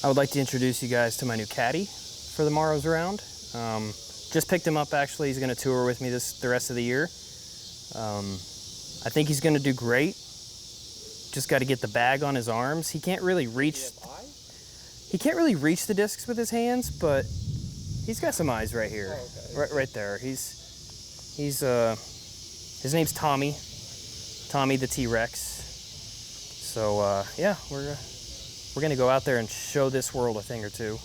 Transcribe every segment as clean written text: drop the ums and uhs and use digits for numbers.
I would like to introduce you guys to my new caddy for the morrow's round. Just picked him up actually. He's going to tour with me the rest of the year. I think he's going to do great. Just got to get the bag on his arms. He can't really reach the discs with his hands, but he's got some eyes right here. Oh, okay. Right there. His name's Tommy. Tommy the T-Rex. So yeah, we're gonna go out there and show this world a thing or two.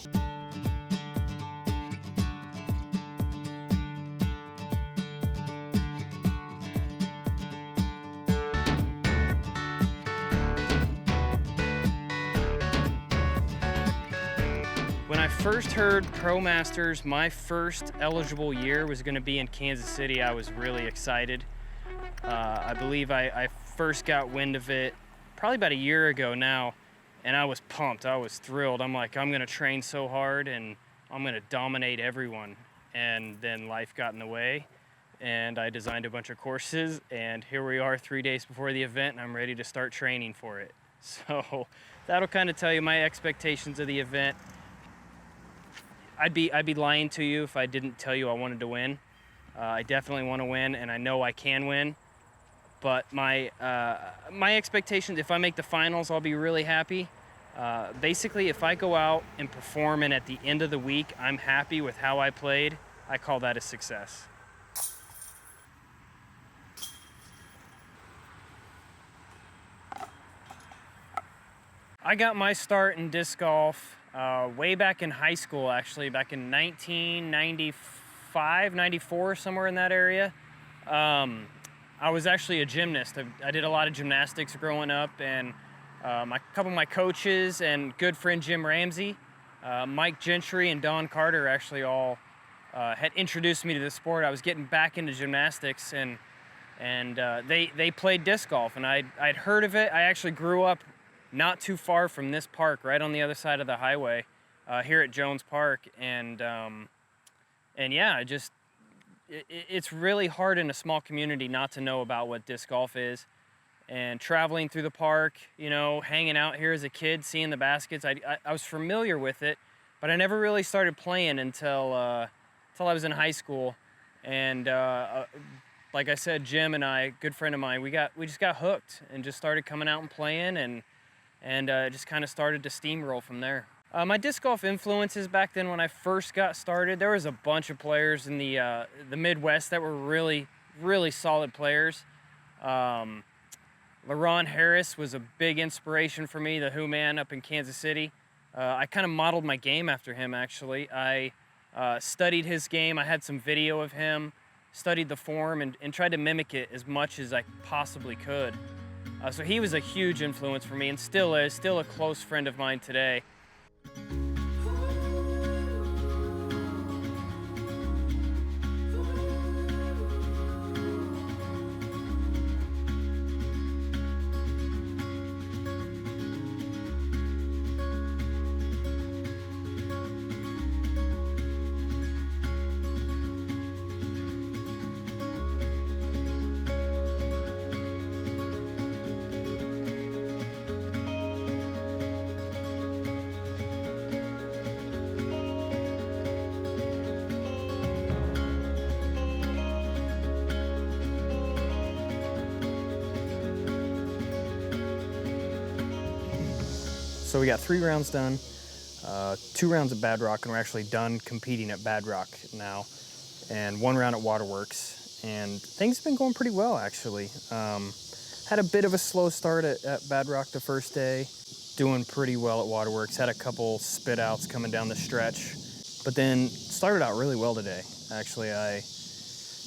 When I first heard Pro Masters, my first eligible year was gonna be in Kansas City. I was really excited. I believe I first got wind of it probably about a year ago now, and I was pumped. I was thrilled. I'm like, I'm gonna train so hard and I'm gonna dominate everyone. And then life got in the way, and I designed a bunch of courses, and here we are 3 days before the event, and I'm ready to start training for it. So that'll kind of tell you my expectations of the event. I'd be lying to you if I didn't tell you I wanted to win. I definitely want to win, and I know I can win. But my expectations, if I make the finals, I'll be really happy. Basically, if I go out and perform and at the end of the week, I'm happy with how I played, I call that a success. I got my start in disc golf way back in high school, actually, back in 1995, 94, somewhere in that area. I was actually a gymnast. I did a lot of gymnastics growing up, and a couple of my coaches and good friend Jim Ramsey, Mike Gentry, and Don Carter actually all had introduced me to the sport. I was getting back into gymnastics, and they played disc golf, and I'd heard of it. I actually grew up not too far from this park, right on the other side of the highway, here at Jones Park, and yeah, it's really hard in a small community not to know about what disc golf is. And traveling through the park, you know, hanging out here as a kid, seeing the baskets, I was familiar with it, but I never really started playing until I was in high school. And like I said, Jim and I, a good friend of mine, we just got hooked and just started coming out and playing, and just kind of started to steamroll from there. My disc golf influences back then when I first got started, there was a bunch of players in the Midwest that were really, really solid players. LaRon Harris was a big inspiration for me, the Who Man up in Kansas City. I kind of modeled my game after him, actually. I studied his game. I had some video of him, studied the form, and tried to mimic it as much as I possibly could. So he was a huge influence for me, and still is, still a close friend of mine today. So we got 3 rounds done, 2 rounds at Bad Rock, and we're actually done competing at Bad Rock now, and 1 round at Waterworks, and things have been going pretty well, actually. Had a bit of a slow start at Bad Rock the first day, doing pretty well at Waterworks, had a couple spit outs coming down the stretch, but then started out really well today. Actually, I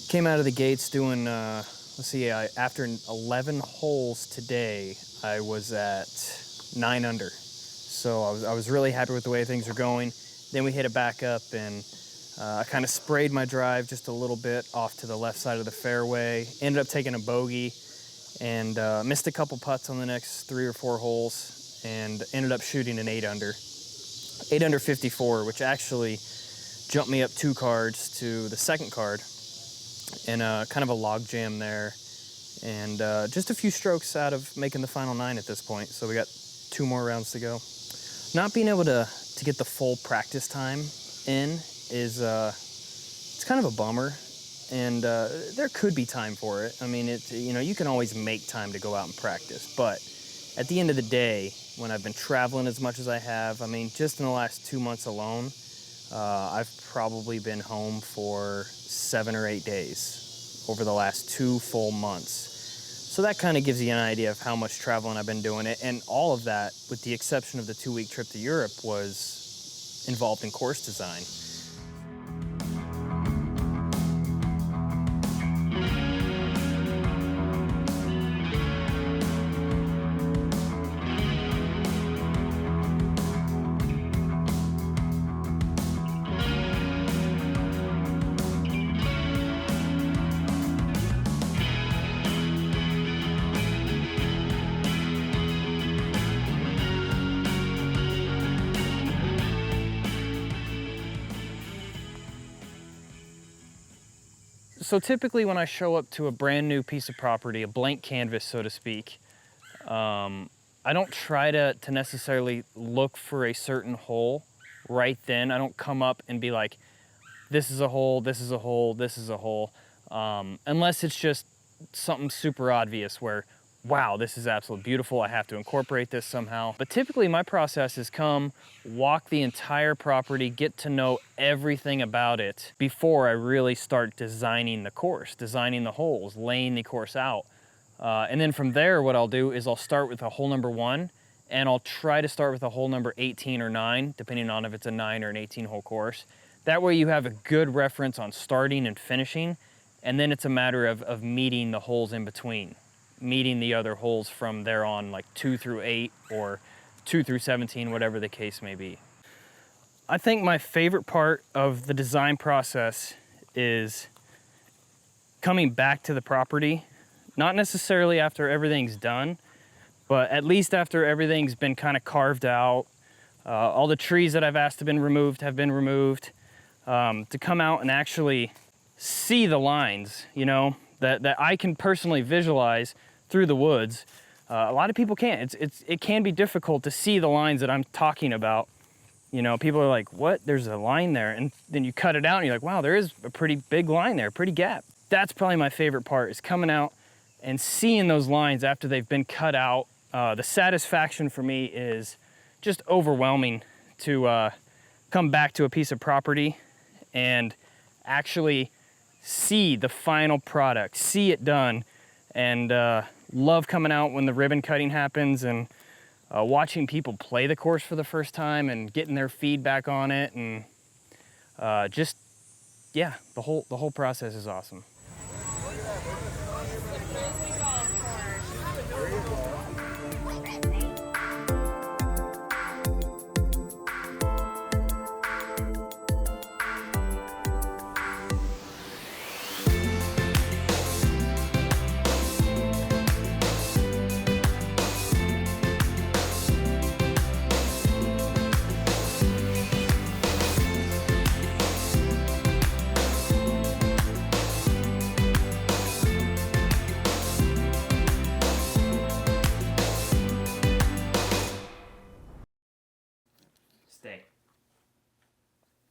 came out of the gates doing, after 11 holes today, I was at 9 under. So I was really happy with the way things are going. Then we hit it back up, and I kind of sprayed my drive just a little bit off to the left side of the fairway. Ended up taking a bogey, and missed a couple putts on the next 3 or 4 holes, and ended up shooting an 8 under. 8 under 54, which actually jumped me up 2 cards to the second card, and kind of a log jam there, and just a few strokes out of making the final 9 at this point. So we got 2 more rounds to go. Not being able to get the full practice time in is it's kind of a bummer, and there could be time for it. I mean, you can always make time to go out and practice, but at the end of the day, when I've been traveling as much as I have, I mean, just in the last 2 months alone, I've probably been home for 7 or 8 days over the last 2 full months. So that kind of gives you an idea of how much traveling I've been doing it, and all of that, with the exception of the 2-week trip to Europe, was involved in course design. So typically when I show up to a brand new piece of property, a blank canvas, so to speak, I don't try to necessarily look for a certain hole right then. I don't come up and be like, this is a hole, this is a hole, this is a hole, unless it's just something super obvious where, wow, this is absolutely beautiful, I have to incorporate this somehow. But typically my process is come, walk the entire property, get to know everything about it before I really start designing the course, designing the holes, laying the course out. And then from there, what I'll do is I'll start with a hole number 1, and I'll try to start with a hole number 18 or 9, depending on if it's a 9 or an 18 hole course. That way you have a good reference on starting and finishing, and then it's a matter of meeting the holes in between, meeting the other holes from there on, like 2 through 8 or 2 through 17, whatever the case may be. I think my favorite part of the design process is coming back to the property, not necessarily after everything's done, but at least after everything's been kind of carved out, all the trees that I've asked have been removed, to come out and actually see the lines, you know, that I can personally visualize through the woods. A lot of people can't. It can be difficult to see the lines that I'm talking about. You know, people are like, what? There's a line there. And then you cut it out and you're like, wow, there is a pretty big line there, pretty gap. That's probably my favorite part, is coming out and seeing those lines after they've been cut out. The satisfaction for me is just overwhelming to come back to a piece of property and actually see the final product, see it done, and love coming out when the ribbon cutting happens and watching people play the course for the first time and getting their feedback on it, and just, yeah, the whole process is awesome.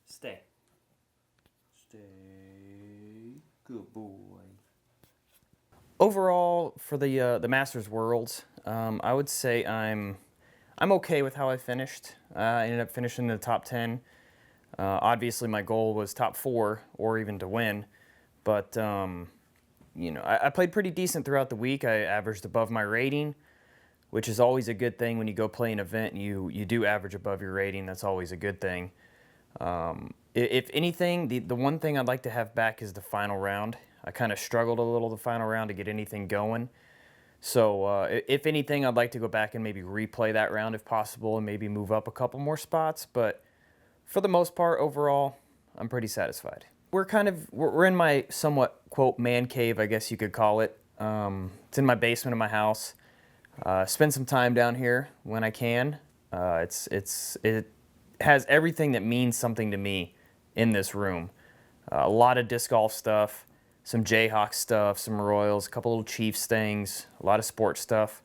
Stay. Good boy. Overall, for the Masters Worlds, I would say I'm okay with how I finished. I ended up finishing in the top 10. Obviously, my goal was top 4 or even to win, but you know, I played pretty decent throughout the week. I averaged above my rating, which is always a good thing when you go play an event and you do average above your rating. That's always a good thing. If anything, the one thing I'd like to have back is the final round. I kind of struggled a little the final round to get anything going. So if anything, I'd like to go back and maybe replay that round if possible and maybe move up a couple more spots. But for the most part, overall, I'm pretty satisfied. We're in my somewhat, quote, man cave, I guess you could call it. It's in my basement of my house. Spend some time down here when I can. It has everything that means something to me in this room. A lot of disc golf stuff, some Jayhawk stuff, some Royals, a couple little Chiefs things, a lot of sports stuff,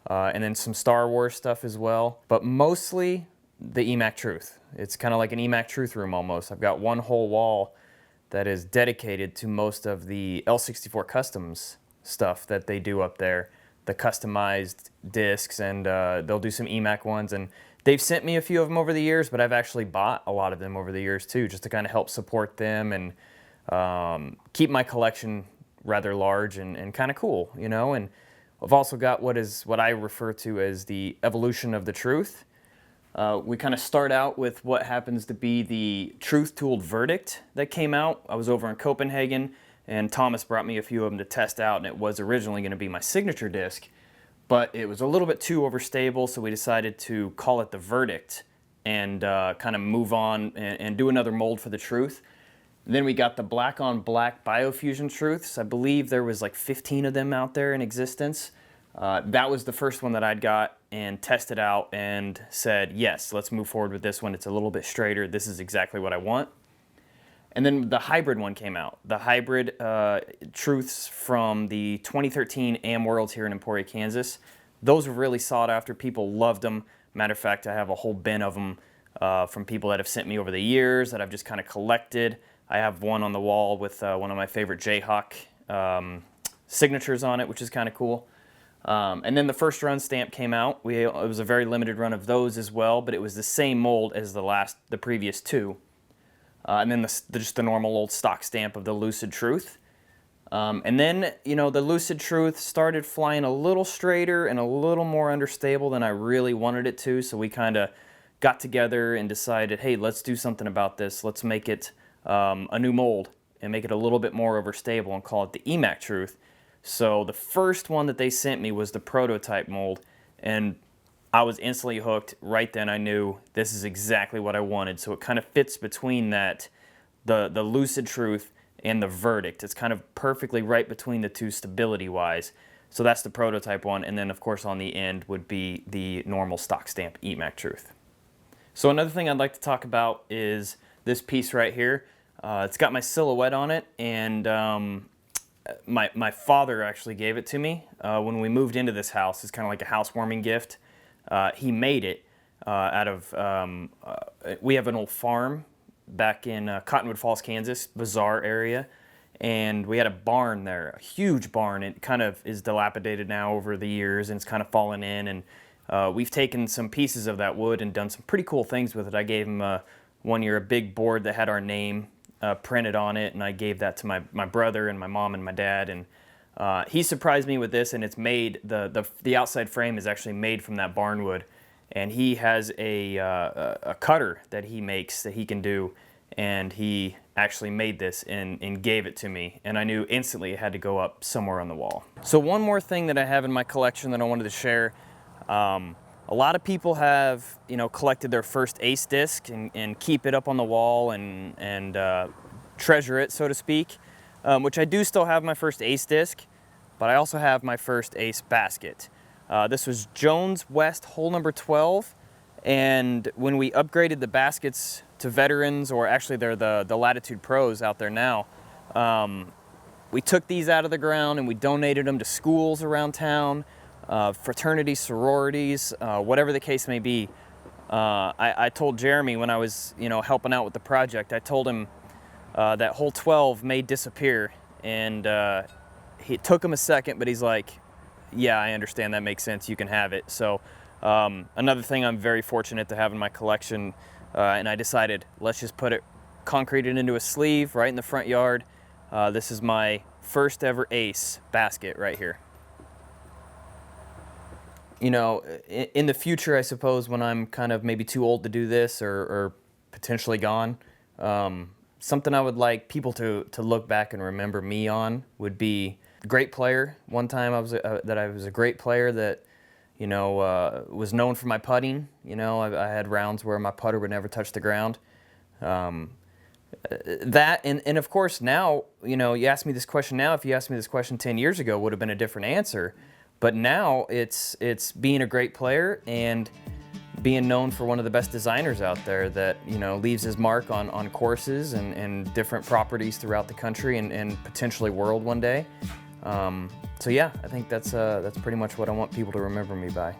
and then some Star Wars stuff as well. But mostly, the EMAC Truth. It's kind of like an EMAC Truth room almost. I've got one whole wall that is dedicated to most of the L64 Customs stuff that they do up there, the customized discs, and they'll do some EMAC ones. And they've sent me a few of them over the years, but I've actually bought a lot of them over the years too, just to kind of help support them and keep my collection rather large and kind of cool, you know. And I've also got what I refer to as the evolution of the Truth. We kind of start out with what happens to be the Truth-tooled Verdict that came out. I was over in Copenhagen, and Thomas brought me a few of them to test out, and it was originally going to be my signature disc, but it was a little bit too overstable, so we decided to call it the Verdict and kind of move on and do another mold for the Truth. Then we got the black on black biofusion Truths. I believe there was like 15 of them out there in existence. That was the first one that I'd got and tested out and said, yes, let's move forward with this one. It's a little bit straighter. This is exactly what I want. And then the hybrid one came out. The hybrid Truths from the 2013 AM Worlds here in Emporia, Kansas. Those were really sought after. People loved them. Matter of fact, I have a whole bin of them from people that have sent me over the years that I've just kind of collected. I have one on the wall with one of my favorite Jayhawk signatures on it, which is kind of cool. And then the first run stamp came out. It was a very limited run of those as well, but it was the same mold as the previous two. And then just the normal old stock stamp of the Lucid Truth. And then, you know, the Lucid Truth started flying a little straighter and a little more understable than I really wanted it to, so we kind of got together and decided, hey, let's do something about this. Let's make it a new mold and make it a little bit more overstable and call it the EMAC Truth. So the first one that they sent me was the prototype mold, and I was instantly hooked. Right then I knew this is exactly what I wanted. So it kind of fits between that, the Lucid Truth and the Verdict. It's kind of perfectly right between the two stability-wise. So that's the prototype one, and then of course on the end would be the normal stock stamp EMAC Truth. So another thing I'd like to talk about is this piece right here. It's got my silhouette on it, and my father actually gave it to me when we moved into this house. It's kind of like a housewarming gift. He made it out of, we have an old farm back in Cottonwood Falls, Kansas, Bazaar area, and we had a barn there, a huge barn. It kind of is dilapidated now over the years, and it's kind of fallen in, and we've taken some pieces of that wood and done some pretty cool things with it. I gave him one year a big board that had our name printed on it, and I gave that to my brother and my mom and my dad, and he surprised me with this, and it's made, the outside frame is actually made from that barn wood, and he has a cutter that he makes that he can do, and he actually made this and gave it to me, and I knew instantly it had to go up somewhere on the wall. So one more thing that I have in my collection that I wanted to share, a lot of people have, you know, collected their first Ace disc and keep it up on the wall and treasure it, so to speak, which I do still have my first Ace disc, but I also have my first Ace basket. This was Jones West hole number 12, and when we upgraded the baskets to veterans, or actually they're the Latitude Pros out there now, we took these out of the ground and we donated them to schools around town, fraternities, sororities, whatever the case may be. I told Jeremy when I was, you know, helping out with the project, I told him that hole 12 may disappear, and it took him a second, but he's like, yeah, I understand, that makes sense, you can have it. So another thing I'm very fortunate to have in my collection, and I decided, let's just concrete it into a sleeve right in the front yard. This is my first ever Ace basket right here. You know, in the future, I suppose, when I'm kind of maybe too old to do this or potentially gone, something I would like people to look back and remember me on would be great player. One time I was a great player that, you know, was known for my putting. You know, I had rounds where my putter would never touch the ground. That and of course now, you know, you ask me this question now. If you asked me this question 10 years ago, would have been a different answer. But now it's being a great player and being known for one of the best designers out there that, you know, leaves his mark on courses and different properties throughout the country and potentially world one day. So yeah, I think that's pretty much what I want people to remember me by.